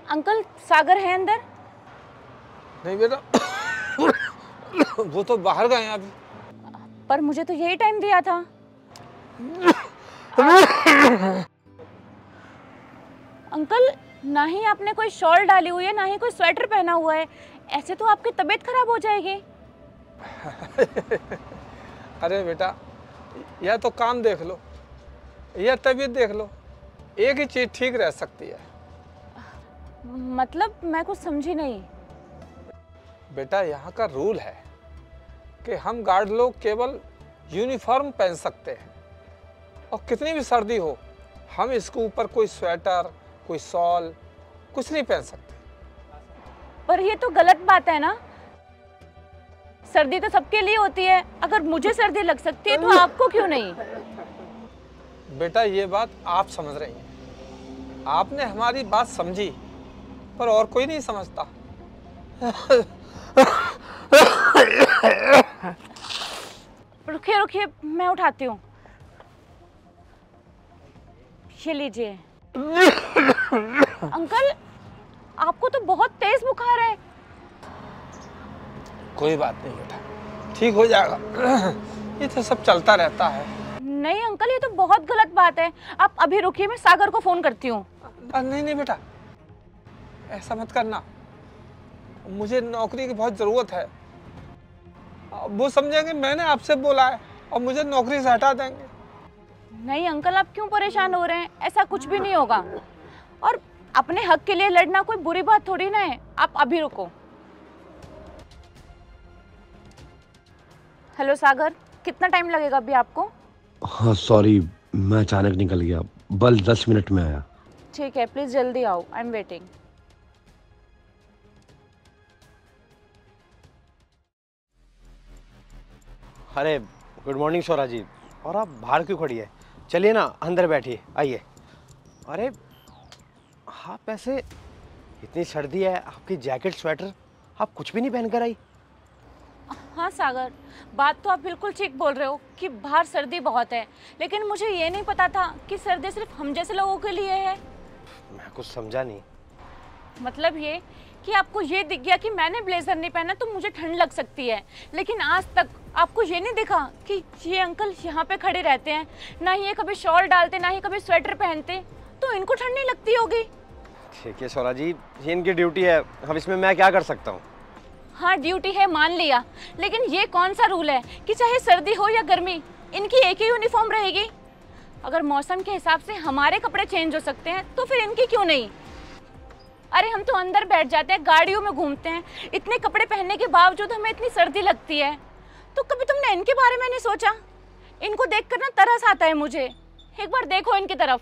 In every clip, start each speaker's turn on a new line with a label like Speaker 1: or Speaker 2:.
Speaker 1: Uncle सागर है अंदर?
Speaker 2: नहीं बेटा, वो तो बाहर गए हैं अभी।
Speaker 1: पर मुझे तो यही टाइम दिया था। अंकल, ना ही आपने कोई शॉल डाली हुई है, ना ही कोई स्वेटर पहना हुआ है। ऐसे तो आपकी तबीयत खराब हो जाएगी।
Speaker 2: अरे बेटा, या तो काम देख लो या तबीयत देख लो, एक ही चीज ठीक रह सकती है।
Speaker 1: मतलब मैं कुछ समझी नहीं।
Speaker 2: बेटा, यहाँ का रूल है कि हम गार्ड लोग केवल यूनिफॉर्म पहन सकते हैं, और कितनी भी सर्दी हो हम इसके ऊपर कोई स्वेटर, कोई शॉल कुछ नहीं पहन सकते।
Speaker 1: पर ये तो गलत बात है ना। सर्दी तो सबके लिए होती है। अगर मुझे सर्दी लग सकती है तो आपको क्यों नहीं?
Speaker 2: बेटा, ये बात आप समझ रही हैं, आपने हमारी बात समझी, पर और कोई नहीं समझता।
Speaker 1: रुकिए रुकिए, मैं उठाती हूँ। ये लीजिए। अंकल, आपको तो बहुत तेज बुखार है।
Speaker 2: कोई बात नहीं बेटा, ठीक हो जाएगा। ये तो सब चलता रहता है।
Speaker 1: नहीं अंकल, ये तो बहुत गलत बात है। आप अभी रुकिए, मैं सागर को फोन करती हूँ।
Speaker 2: नहीं नहीं बेटा, ऐसा मत करना। मुझे नौकरी की बहुत जरूरत है। वो समझेंगे मैंने आपसे बोला है और मुझे नौकरी से हटा देंगे।
Speaker 1: नहीं अंकल, आप क्यों परेशान हो रहे हैं? ऐसा कुछ भी नहीं होगा। और अपने हक के लिए लड़ना कोई बुरी बात थोड़ी ना है। आप अभी रुको। हेलो सागर, कितना टाइम लगेगा अभी आपको?
Speaker 3: हाँ सॉरी, मैं अचानक निकल गया, बस 10 मिनट में आया।
Speaker 1: ठीक है, प्लीज जल्दी आओ, आई एम वेटिंग।
Speaker 4: अरे गुड मॉर्निंग शोरा जी। और आप बाहर क्यों खड़ी है? चलिए ना अंदर बैठिए, आइए। अरे आप ऐसे, इतनी सर्दी है, आपकी जैकेट स्वेटर, आप कुछ भी नहीं पहन कर आई?
Speaker 1: हाँ सागर, बात तो आप बिल्कुल ठीक बोल रहे हो कि बाहर सर्दी बहुत है, लेकिन मुझे ये नहीं पता था कि सर्दी सिर्फ हम जैसे लोगों के लिए है।
Speaker 4: मैं कुछ समझा नहीं।
Speaker 1: मतलब ये कि आपको ये दिख गया कि मैंने ब्लेजर नहीं पहना तो मुझे ठंड लग सकती है, लेकिन आज तक आपको ये नहीं दिखा कि ये अंकल यहाँ पे खड़े रहते हैं, ना ही ये कभी शॉल डालते, ना ही कभी स्वेटर पहनते, तो इनको ठंड नहीं लगती होगी।
Speaker 4: ठीक है शोरा जी, ये इनकी ड्यूटी है, अब इसमें मैं क्या कर सकता हूँ?
Speaker 1: हाँ ड्यूटी है, मान लिया, लेकिन ये कौन सा रूल है कि चाहे सर्दी हो या गर्मी इनकी एक ही यूनिफॉर्म रहेगी? अगर मौसम के हिसाब से हमारे कपड़े चेंज हो सकते हैं तो फिर इनकी क्यों नहीं? अरे हम तो अंदर बैठ जाते हैं, गाड़ियों में घूमते हैं, इतने कपड़े पहनने के बावजूद हमें इतनी सर्दी लगती है, तो कभी तुमने इनके बारे में नहीं सोचा? इनको देखकर ना तरस आता है मुझे। एक बार देखो इनकी तरफ,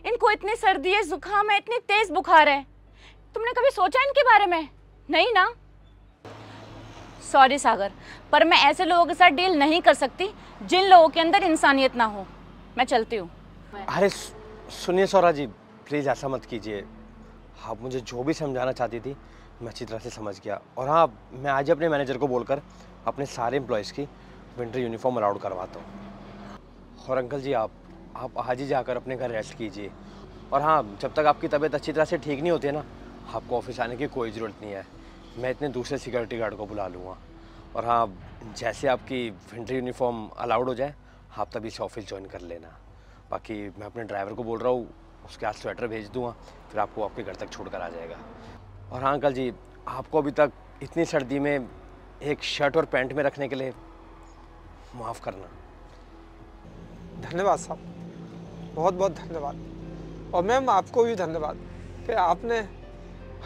Speaker 1: इनको इतनी सर्दी है, जुकाम है, इतनी तेज बुखार है। तुमने कभी सोचा इनके बारे में? नहीं ना। सॉरी सागर, पर मैं ऐसे लोगों के साथ डील नहीं कर सकती जिन लोगों के अंदर इंसानियत ना हो। मैं चलती हूँ।
Speaker 4: अरे सुनिए शोरा जी, प्लीज़ ऐसा मत कीजिए। आप मुझे जो भी समझाना चाहती थी मैं अच्छी तरह से समझ गया। और हाँ, मैं आज अपने मैनेजर को बोलकर अपने सारे एम्प्लॉयज़ की विंटर यूनिफॉर्म अलाउड करवाता हूँ। और अंकल जी, आप आज ही जाकर अपने घर रेस्ट कीजिए। और हाँ, जब तक आपकी तबीयत अच्छी तरह से ठीक नहीं होती है ना, आपको ऑफिस आने की कोई ज़रूरत नहीं है। मैं इतने दूसरे सिक्योरिटी गार्ड को बुला लूँगा। और हाँ, जैसे आपकी विंटर यूनिफॉर्म अलाउड हो जाए, आप तभी से ऑफिस ज्वाइन कर लेना। बाकी मैं अपने ड्राइवर को बोल रहा हूँ, उसके हाथ स्वेटर भेज दूँगा, फिर आपको आपके घर तक छोड़ कर आ जाएगा। और हाँ अंकल जी, आपको अभी तक इतनी सर्दी में एक शर्ट और पैंट में रखने के लिए माफ़ करना।
Speaker 2: धन्यवाद साहब, बहुत बहुत धन्यवाद। और मैम आपको भी धन्यवाद कि आपने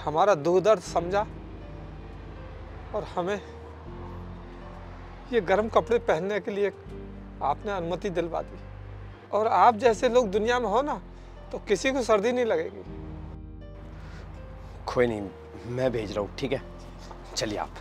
Speaker 2: हमारा दुख दर्द समझा और हमें ये गर्म कपड़े पहनने के लिए आपने अनुमति दिलवा दी। और आप जैसे लोग दुनिया में हो ना, तो किसी को सर्दी नहीं लगेगी।
Speaker 4: कोई नहीं, मैं भेज रहा हूँ, ठीक है? चलिए आप।